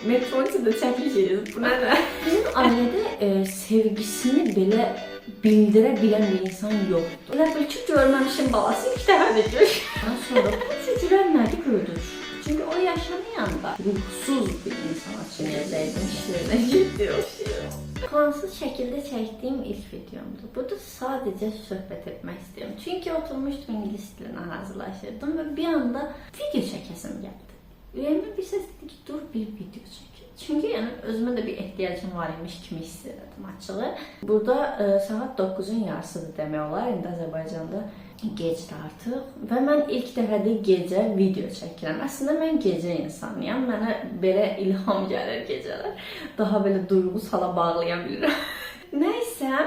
metronun içində çəkmişik. Bu nədir? Bizim ailədə sevgisini belə bildirə bilən bir insan yoxdur. Elə bil ki, görməmişim balası ilk dəfədir gör. Sonra bu cücülər nədir gördür? Çünki o yaşamayanda ruhsuz bir insana çevrələydim işlərdən getdi o şey. Plansız şəkildə çəkdiyim ilk videomdur. Burada sadəcə söhbət etmək istəyirəm. Çünki oturmuşdum ingilis dilinə hazırlaşırdım və bir anda video çəkəsim gəldi. Ürəyimə bir səs dedi ki, dur bir video çək. Çünki yəni özümə də bir ehtiyacım var imiş kimi hiss edirdim açığı. Burada saat 9-un yarısıdır demək olar. İndi Azərbaycanda gecdir artıq və mən ilk dəfədə gecə video çəkirəm. Əslində mən gecə insanıyam. Mənə belə ilham gəlir gecələr. Daha belə duyğusala bağlaya bilirəm. Nəysə,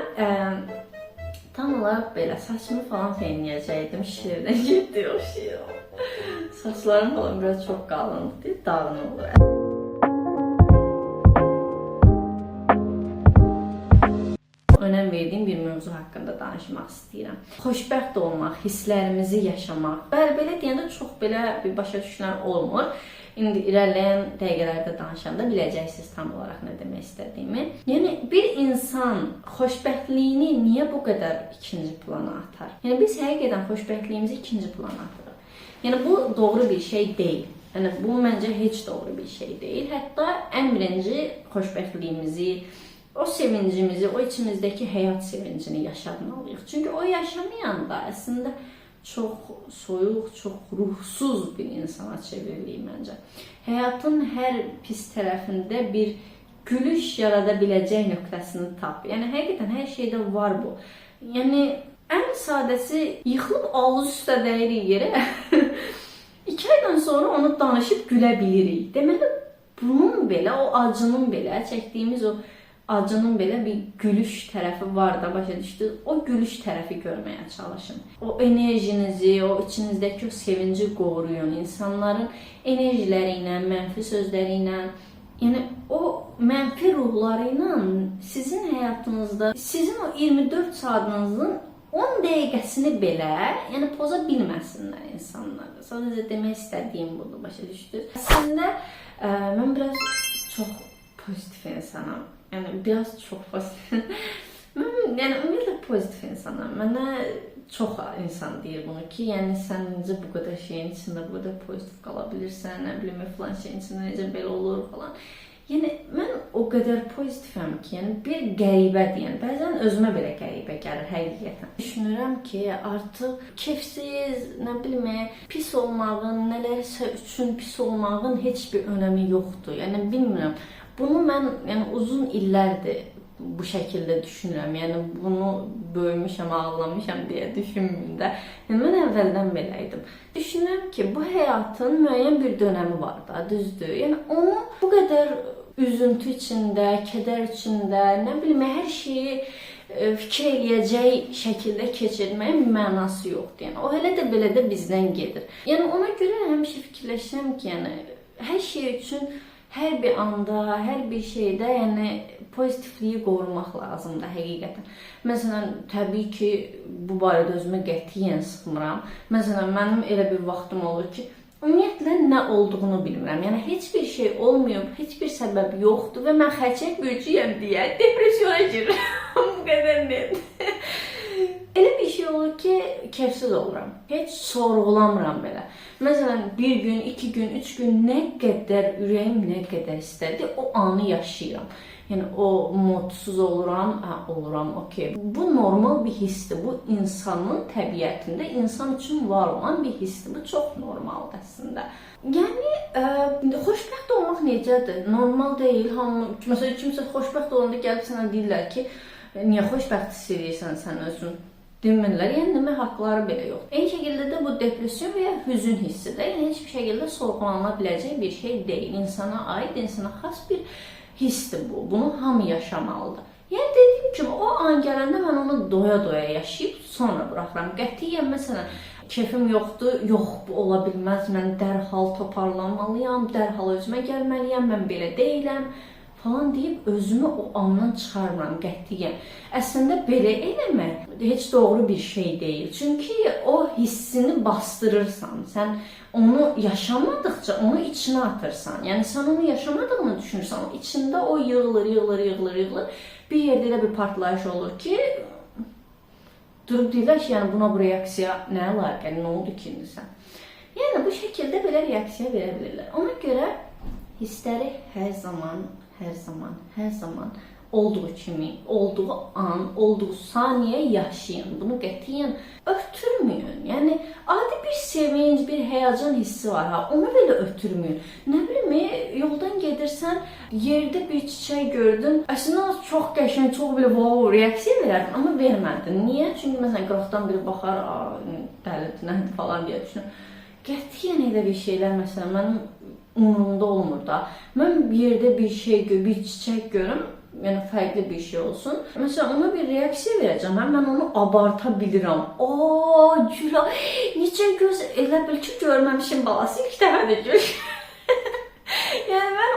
tam olaraq belə saçımı falan fenləyəcəkdim. Şirdən getdi o şey. Saçlarım falan biraz çox qalındır, dağın olur. Önəm verdiyim bir mövzu haqqında danışmaq istəyirəm. Xoşbəxt olmaq, hisslərimizi yaşamaq. Belə deyəndə çox belə bir başa düşülən olmur. İndi irəliləyən dəqiqələrdə danışanda biləcəksiniz tam olaraq nə demək istədiyimi. Yəni bir insan xoşbəxtliyini niyə bu qədər ikinci plana atar? Yəni biz həqiqətən xoşbəxtliyimizi ikinci plana atırıq. Yəni bu doğru bir şey deyil. Yəni bu məncə heç doğru bir şey deyil. Hətta ən birinci xoşbəxtliyimizi, o sevincimizi, o içimizdəki həyat sevincini yaşatmalıyıq. Çünki o yaşamayanda əslində çox soyuq, çox ruhsuz bir insana çevririk məncə. Həyatın hər pis tərəfində bir gülüş yarada biləcək nöqtəsini tap. Yəni həqiqətən hər şeydə var bu. Yəni ən sadəsi yıxılıb ağız üstə dəyirik yerə. 2 aydan sonra onu danışıb gülə bilirik. Deməli bunun belə, o acının belə, çəkdiyimiz o acının belə bir gülüş tərəfi var da, başa düşdünüz? O gülüş tərəfi görməyə çalışın. O enerjinizi, o içinizdəki o sevinci qoruyun. İnsanların enerjiləri ilə, mənfi sözləri ilə, yəni o mənfi ruhları ilə sizin həyatınızda, sizin o 24 saatınızın 10 dəqiqəsini belə, yəni poza bilməsinlər insanlar. Sadəcə demək istədiyim budur, başa düşdünüz? Əslində mən biraz çox pozitiv insanam. Yəni biraz çox pozitiv. Mən yəni ümumiyyətlə pozitiv insanam. Mənə çox insan deyir bunu ki, yəni sən necə bu qədər şeyin içində bu qədər pozitiv qala bilirsən, nə bilim falan şeyin içində necə belə olur falan. Yəni mən o qədər pozitivəm ki, yəni bir qəribədir. Yəni bəzən özümə belə qəribə gəlir həqiqətən. Düşünürəm ki, artıq kefsiz, nə bilim, pis olmağın, nələrsə üçün pis olmağın heç bir önəmi yoxdur. Yəni bilmirəm. Bunu mən yəni uzun illərdir bu şəkildə düşünürəm. Yəni bunu böyümüşəm, ağlamışam deyə düşünmürəm də. Yəni mən əvvəldən belə idim. Düşünürəm ki, bu həyatın müəyyən bir dönəmi var da, düzdür. Yəni onu bu qədər üzüntü içində, kədər içində, nə bilim, hər şeyi fikir eləyəcək şəkildə keçirməyin mənası yoxdur. Yəni o elə də belə də bizdən gedir. Yəni ona görə həmişə fikirləşirəm ki, yəni hər şey üçün hər bir anda, hər bir şeydə yəni pozitivliyi qorumaq lazımdır həqiqətən. Məsələn, təbii ki, bu barədə özümə qətiyyən sıxmıram. Məsələn, mənim elə bir vaxtım olur ki, ümumiyyətlə nə olduğunu bilmirəm. Yəni heç bir şey olmayıb, heç bir səbəb yoxdur və mən xərçəng bürcüyəm deyə depressiyona girirəm. Bu qədər net. Elə bir şey olur ki, kefsiz oluram. Heç sorğulamıram belə. Məsələn, 1 gün, 2 gün, 3 gün nə qədər ürəyim nə qədər istədi, o anı yaşayıram. Yəni o modsuz oluram, okey. Bu normal bir hissdir. Bu insanın təbiətində insan üçün var olan bir hissdir. Bu çox normaldır əslində. Yəni xoşbəxt olmaq necədir? Normal deyil. Məsələn, kimsə xoşbəxt olanda gəlib sənə deyirlər ki, niyə xoşbəxt hiss edirsən sən özün? Demirlər, yəni demək haqqları belə yoxdur. Eyni şəkildə də bu depressiyon və ya hüzün hissidir. Yəni heç bir şəkildə sorğulana biləcək bir şey deyil. İnsana aid, insana xas bir hissdir bu. Bunu hamı yaşamalıdır. Yəni dediyim kimi o an gələndə mən onu doya-doya yaşayıb sonra buraxıram. Qətiyyən məsələn kefim yoxdur, yox bu ola bilməz. Mən dərhal toparlanmalıyam, dərhal özümə gəlməliyəm. Mən belə deyiləm falan deyib özümü o andan çıxarmıram qətiyyən. Əslində belə eləmək heç doğru bir şey deyil. Çünki o hissini bastırırsan. Sən onu yaşamadıkça onu içine atırsan. Yəni sən onu yaşamadığını düşünürsən. İçində o yığılır. Bir yerdə elə bir partlayış olur ki, durub deyirlər ki, yəni buna bu reaksiya nə əlaqə, nə oldu ki indi sən? Yəni bu şəkildə belə reaksiya verə bilirlər. Ona görə hissləri hər zaman olduğu kimi, olduğu an, olduğu saniyə yaşayın. Bunu qətiyyən ötürməyin. Yəni adi bir sevinç, bir həyəcan hissi var ha, onu belə ötürməyin. Nə bilim, yoldan gedirsən, yerdə bir çiçək gördün. Əslində çox qəşəng, çox belə wow reaksiya verərdin, amma vermədin. Niyə? Çünki məsələn qıraqdan biri baxar, dəlidir, nədir falan deyə düşünür. Qətiyyən elə bir şeylər məsələn mənim umurumda olmur da. Mən yerdə bir şey, bir çiçək görüm, yəni fərqli bir şey olsun. Məsələn, ona bir reaksiya verəcəm. Mən onu abarta bilirəm. Güla, necə göz, elə bil ki, görməmişim balası ilk dəfədir gör. Yəni mən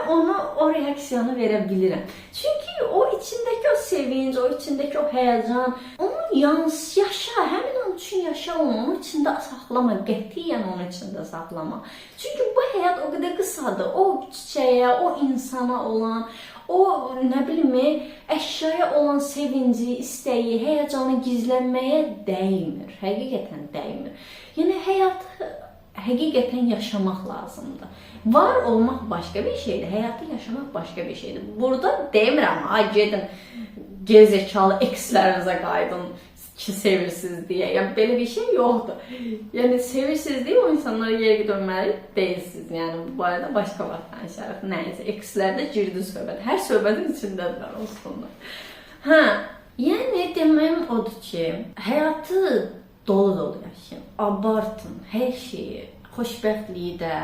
o reaksiyanı verə bilirəm. Çünki o içindəki o sevinç, o içindəki o həyəcan, onu yaşa, həmin onun üçün yaşa onu, onun içində saxlama, qətiyyən onun içində saxlama. Çünki bu həyat o qədər qısadır. O çiçəyə, o insana olan, o nə bilim, əşyaya olan sevinci, istəyi, həyəcanı gizlənməyə dəymir. Həqiqətən dəymir. Yəni həyatı həqiqətən yaşamaq lazımdır. Var olmaq başqa bir şeydir, həyatı yaşamaq başqa bir şeydir. Burada demirəm, gedin gerizekalı ekslərinizə qaydın ki, sevirsiniz deyə. Yəni belə bir şey yoxdur. Yəni sevirsiniz deyə o insanlara geri dönməli deyilsiniz. Yəni bu barədə başqa vaxt danışarıq. Nəysə, ekslərdə girdi söhbət. Hər söhbətin içindədirlər olsunlar. Yəni deməyim odur ki, həyatı dolu yaşayın, abartın hər şeyi, xoşbəxtliyi də,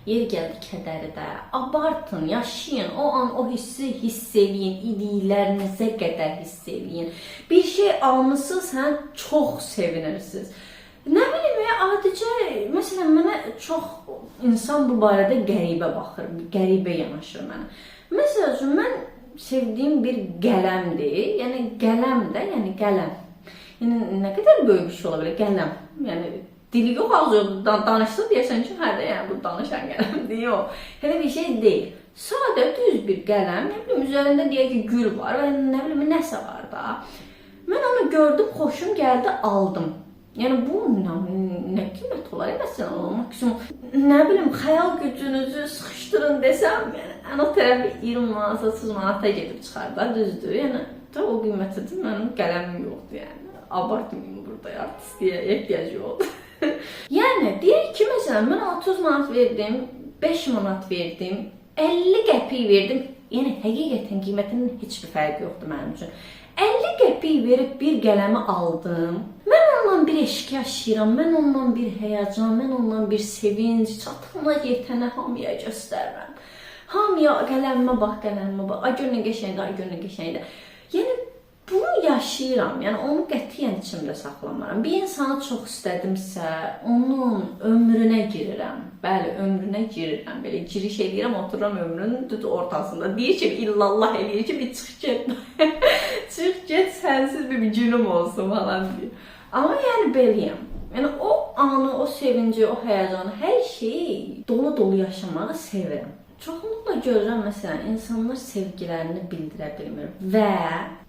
yer gəldi kədəri də, abartın, yaşayın, o an o hissi hiss eləyin, iliklərinizə qədər hiss eləyin. Bir şey almışsınız, çox sevinirsiniz. Nə bilim, adicə, məsələn, mənə çox insan bu barədə qəribə baxır, qəribə yanaşır mənə. Məsələn, mən sevdiyim bir qələmdir, yəni qələm də, yəni qələm. Yəni nə qədər böyük bir şey ola bilər, qələm. Yəni dili yox, ağzı yox, danışsa deyərsən ki, hərdə, yəni bu danışan qələmdir, yox. Elə bir şey deyil. Sadə, düz bir qələm, nə bilim, üzərində deyək ki, gül var və nə bilim, nəsə var da. Mən onu gördüm, xoşum gəldi, aldım. Yəni bu nə qiymət olar, məsələn, maksimum, nə bilim, xəyal gücünüzü sıxışdırın desəm, yəni o tərəfi 20 manat, 30 manata gedib çıxar da, düzdür. Yəni o qiymətidir, mənim qələmim yoxdur, yəni. Abartmayayım burada, artistliyə ehtiyac yoxdur. Yəni, deyək ki, məsələn, mən 30 manat verdim, 5 manat verdim, 50 qəpik verdim. Yəni, həqiqətən qiymətinin heç bir fərqi yoxdur mənim üçün. 50 qəpik verib bir qələmi aldım. Mən ondan bir eşq yaşayıram, mən ondan bir həyəcan, mən ondan bir sevinç, çatına yetənə hamıya göstərirəm. Hamıya qələmimə bax, ay gör nə qəşəngdir, ay gör nə qəşəngdir. Yəni, bunu yaşayıram, yəni onu qətiyyən içimdə saxlamaram. Bir insanı çox istədimsə, onun ömrünə girirəm. Bəli, ömrünə girirəm. Belə giriş edirəm, otururam ömrünün düz ortasında. Deyir ki, illallah eləyir ki, bir çıx get. Çıx get, sənsiz bir günüm olsun falan deyir. Amma yəni beləyəm. Yəni o anı, o sevinci, o həyəcanı, hər şeyi dolu yaşamağı sevirəm. Çoxunluqla görürəm, məsələn, insanlar sevgilərini bildirə bilmir və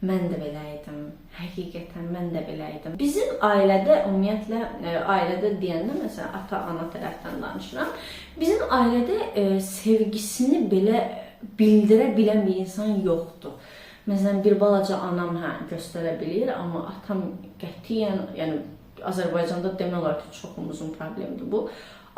mən də belə idim, həqiqətən mən də belə idim. Bizim ailədə, ümumiyyətlə, ailədə deyəndə, məsələn, ata-ana tərəfdən danışıram, bizim ailədə sevgisini belə bildirə bilən bir insan yoxdur. Məsələn, bir balaca anam göstərə bilir, amma atam qətiyyən, yəni Azərbaycanda demək olar ki, çoxumuzun problemidir bu.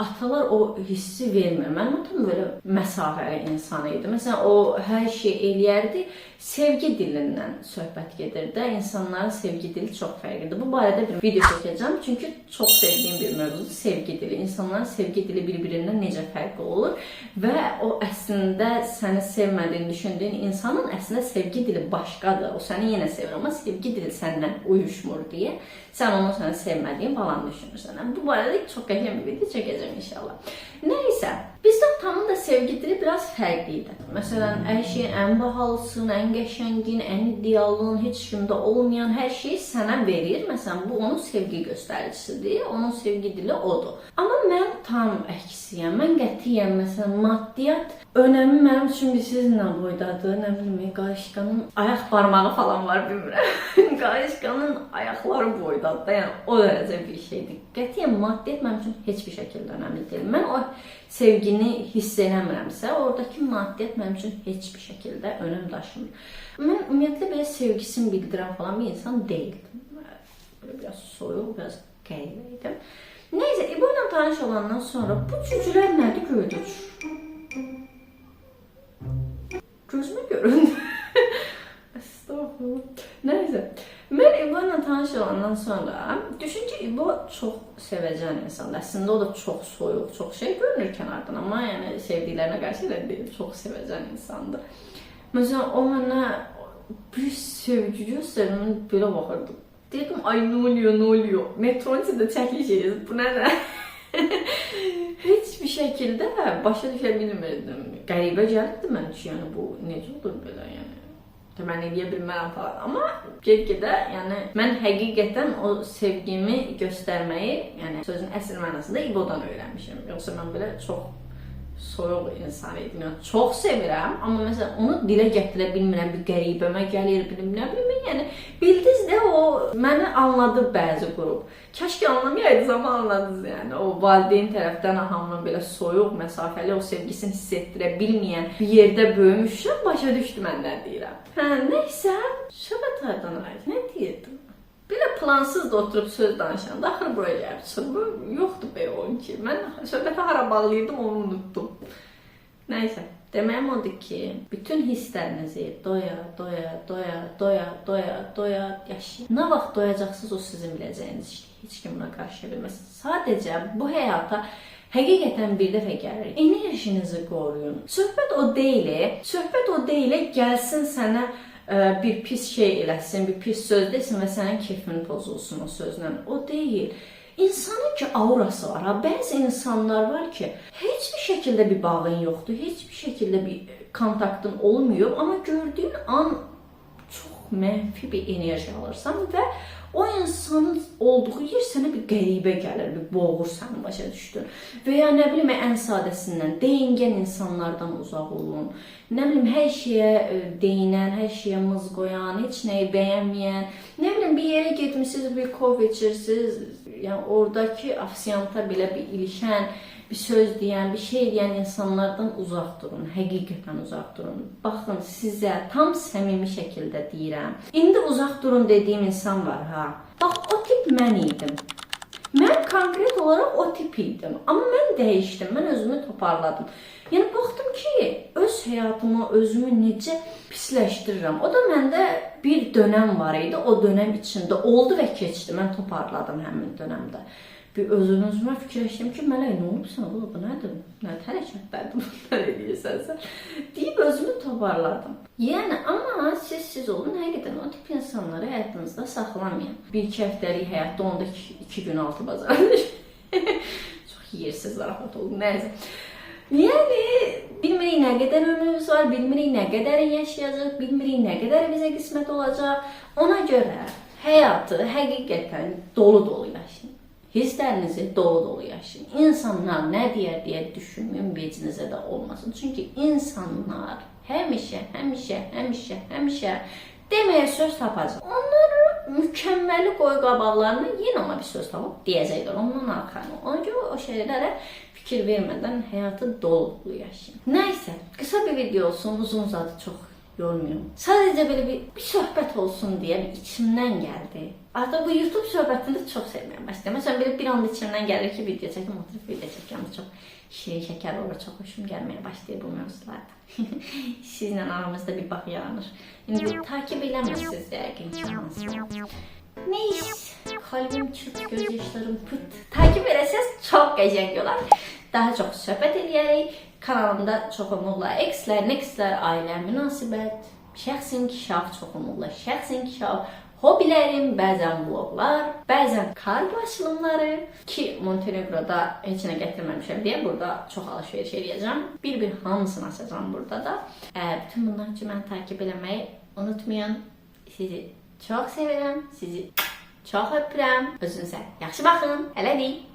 Atalar o hissi vermir. Mənim atam belə məsafəli insan idi. Məsələn, o hər şey eləyərdi, sevgi dilindən söhbət gedirdi. İnsanların sevgi dili çox fərqlidir. Bu barədə bir video çəkəcəm. Çünki çox sevdiyim bir mövzudur sevgi dili. İnsanların sevgi dili bir-birindən necə fərqli olur və o əslində səni sevmədiyini düşündüyün insanın əslində sevgi dili başqadır. O səni yenə sevir, amma sevgi dili səndən uyuşmur deyə sən onu səni sevmədiyin falan düşünürsən. Bu barədə çox qəşəng bir video çəkəcəm. söyleyeceğim inşallah. Neyse, bizdə tamam da sevgi dili biraz fərqlidir. Məsələn, hər şeyin ən bahalısın, ən qəşəngin, ən idealın, heç kimdə olmayan hər şeyi sənə verir. Məsələn, bu onun sevgi göstəricisidir, onun sevgi dili odur. Amma mən tam əksiyəm. Mən qətiyyən, məsələn, maddiyyat önəmi mənim üçün bilirsiniz nə boydadır? Nə bilim, qarışqanın ayaq barmağı falan var, bilmirəm. Qarışqanın ayaqları boydadır da, yəni o dərəcə bir şeydir. Qətiyyən maddiyyat mənim üçün heç bir şəkildə önəmli deyil. Mən o sevgini hiss eləmirəmsə, oradakı maddiyyat mənim üçün heç bir şəkildə önəm daşımır. Mən ümumiyyətlə belə sevgisini bildirən falan bir insan deyildim. Böyle biraz soyuq, biraz qəribə idim. Neyse, İbo ilə tanış olandan sonra bu cücülər nədir gördür? Gözümə göründü. Estağfurullah. Neyse. Mən İbo ilə tanış olandan sonra düşün ki, İbo çox sevəcən insandır. Əslində o da çox soyuq, çox şey görünür kənardan, amma yəni sevdiklərinə qarşı elə deyil, çox sevəcən insandır. Məsələn, o mənə bir sevgi göstərdi, belə baxırdım. Dedim, ay nə oluyor, nə oluyor? Metronun içində çəkiliş ediyoruz, bu nədir? Heç bir şəkildə başa düşə bilmirdim. Qəribə gəlirdi mən ki, yəni bu necə olur belə, yəni. Mən eləyə bilmərəm falan. Amma get-gedə, yəni mən həqiqətən o sevgimi göstərməyi, yəni sözün əsl mənasında İbodan öyrənmişəm. Yoxsa mən belə çox soyuq insan idim. Yəni çox sevirəm, amma məsələn onu dilə gətirə bilmirəm, bir qəribəmə gəlir, nə bilim, yəni bildiniz də o məni anladı bəzi qrup. Kəşke anlamayaydı, amma anladınız yəni. O valideyn tərəfdən hamının belə soyuq, məsafəli o sevgisini hiss etdirə bilməyən bir yerdə böyümüşəm, başa düşdü mən nə deyirəm. Hə, neysə, söhbət hardan ayrı, nə deyirdim? Belə plansız da oturub söz danışanda axır buraya gəlib çıxır. Yoxdur belə oyun ki. Mən söhbəti hara bağlayırdım, onu unutdum. Nəysə, deməyim odur ki, bütün hisslərinizi doya yaşayın. Nə vaxt doyacaqsınız, o sizin biləcəyiniz işdir. Heç kim buna qarşı bilməz. Sadəcə bu həyata həqiqətən bir dəfə gəlir. Enerjinizi qoruyun. Söhbət o deyil, gəlsin sənə bir pis şey eləsin, bir pis söz desin və sənin keyfin pozulsun o sözlə. O deyil. İnsanın ki aurası var. Bəzi insanlar var ki, heç bir şəkildə bir bağın yoxdur, heç bir şəkildə bir kontaktın olmuyor, amma gördüyün an çox mənfi bir enerji alırsan və o insanın olduğu yer sənə bir qəribə gəlir, bir boğur səni, başa düşdün. Və ya nə bilim, ən sadəsindən deyingən insanlardan uzaq olun. Nə bilim, hər şeyə deyinən, hər şeyə mız qoyan, heç nəyi bəyənməyən, nə bilim, bir yerə getmişsiniz, bir kof içirsiniz, yəni oradakı afisiyanta belə bir ilişən, bir söz deyən, bir şey deyən insanlardan uzaq durun, həqiqətən uzaq durun. Baxın, sizə tam səmimi şəkildə deyirəm. İndi uzaq durun dediyim insan var, ha. Bax, o tip mən idim. Mən konkret olaraq o tip idim. Amma mən dəyişdim, mən özümü toparladım. Yəni, baxdım ki, öz həyatımı, özümü necə pisləşdirirəm. O da məndə bir dönəm var idi, o dönəm içində oldu və keçdi. Mən toparladım həmin dönəmdə. Bir özümə fikirləşdim ki, Mələk, nə olub sənə? Bu nədir? Nə hərəkətlərdir bunlar edirsən sən? Deyib özümü toparladım. Yəni, amma siz olun, həqiqətən o tip insanları həyatınızda saxlamayın. 1-2 həftəlik həyatda, onda 2 gün altı bazardır. Çox yersiz zarafat oldu, nəyəcə. Yəni, bilmirik nə qədər ömrümüz var, bilmirik nə qədər yaşayacaq, bilmirik nə qədər bizə qismət olacaq. Ona görə həyatı həqiqətən dolu-dolu yaşayın. Hisslərinizi dolu-dolu yaşayın. İnsanlar nə deyər deyə düşünməyin, vecinizə də olmasın. Çünki insanlar həmişə deməyə söz tapacaq. Onlar mükəmməli qoy qabaqlarına yenə ona bir söz tapıb deyəcəklər. Ondan arxayın. Ona görə o şeylərə fikir vermədən həyatı dolu-dolu yaşayın. Nəysə, qısa bir video olsun, uzun uzadı çox yormuyorum. Sadəcə belə bir söhbət olsun deyə içimdən gəldi. Artıq bu YouTube söhbətini də çox sevməyə başladım. Məsələn, belə bir anda içimdən gəlir ki, video çəkim, oturub video çəkəm. Çox şirin şəkər olur, çox xoşum gəlməyə başlayır bu mövzularda. Sizlə aramızda bir bağ yaranır. İndi takip eləməzsiniz yəqin ki. Neyse, kalbim çıt, göz yaşlarım pıt. Takip eləsəz çox qəşəng olar. Daha çox söhbət eləyərik. Kanalımda çoxunluqla ekslər, nextlər, ailə, münasibət, şəxsi inkişaf, çoxunluqla şəxsi inkişaf, hobilərim, bəzən vloglar, bəzən kargo açılımları ki, Montenegroda heç nə gətirməmişəm deyə burada çox alış-veriş edəcəm. Bir-bir hamısını açacağam burada da. Bütün bunlar üçün məni takib eləməyi unutmayın. Sizi çox sevirəm, sizi çox öpürəm. Özünüzə yaxşı baxın. Hələlik.